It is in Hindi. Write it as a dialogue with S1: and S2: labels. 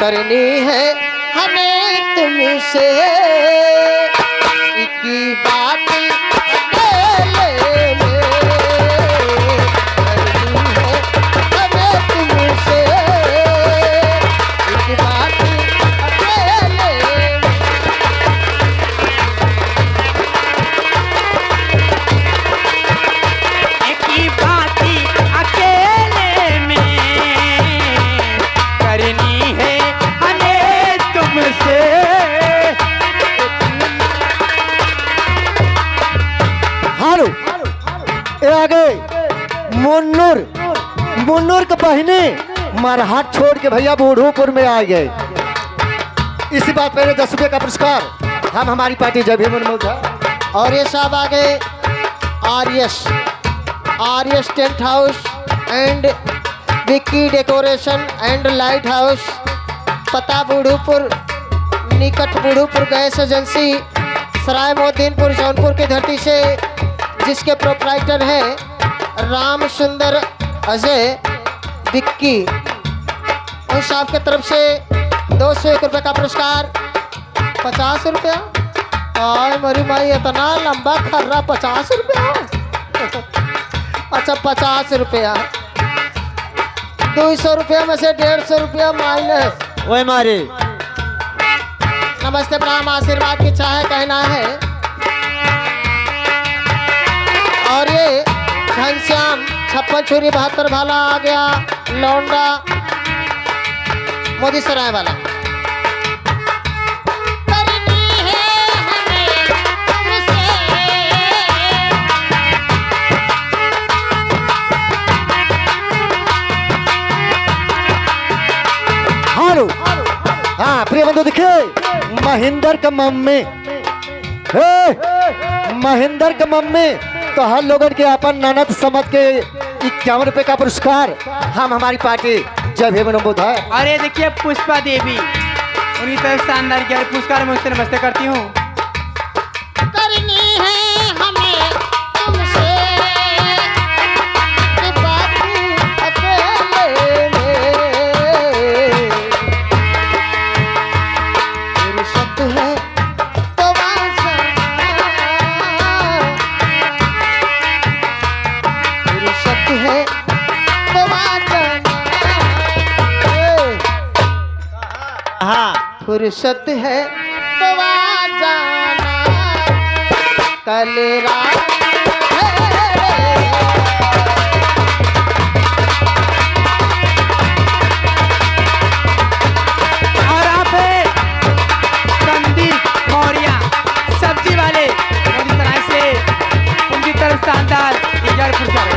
S1: करनी है हमें तुमसे की बात अकेले में करनी है हमें तुमसे की बात अकेले में।
S2: की बात अकेले में करनी है हमें तुमसे।
S3: हारो ए आगे मुन्नूर मुन्नूर के बहने मरहाट छोड़ के भैया बूढ़ोपुर में आ गए। इसी बात पर 10 रुपये का पुरस्कार हम हमारी पार्टी जब भी मनमोह था।
S1: और ये सब आगे Aryas tent house and Vicky decoration and light house, पता बूढ़ोपुर निकट बूढ़ोपुर गैस एजेंसी सराय मोहद्दीनपुर जौनपुर की धरती से, जिसके प्रोप्राइटर हैं राम सुंदर अजय विक्की। और साहब की तरफ से 201 रुपये का पुरस्कार। 50 रुपया आय मरी माई, इतना लंबा खर्रा 50 रुपया। अच्छा 50 रुपया, 200 रुपया में से 150 रुपया माइनस।
S3: ओए मारे
S1: नमस्ते प्रणाम आशीर्वाद की चाहे कहना है। और ये घनश्याम 56 छुरी 72 भाला आ गया लौंडा मोदी सराय वाला।
S3: हारो हाँ प्रिय बंधु दिखे महेंद्र का मम्मी महेंद्र का मम्मी तो हर लोगों के अपन ननद समझ के 51 रुपये का पुरस्कार हम हमारी पार्टी जब भी मनोबोध है।
S2: अरे देखिए पुष्पा देवी, उनकी तरफ शानदार क्या पुरस्कार मैं उससे नमस्ते करती हूँ।
S1: करनी है हमें तुमसे ये बात अकेले में, फुर्सत है तो आजा, फुर्सत है तो आजा,
S3: हाँ
S1: फुर्सत है तो आ जाना कल रात है।
S2: और आप संदीप मौर्य सब्जी वाले मोदी सराय से, उनकी तरफ शानदार 11 पुरस्कार।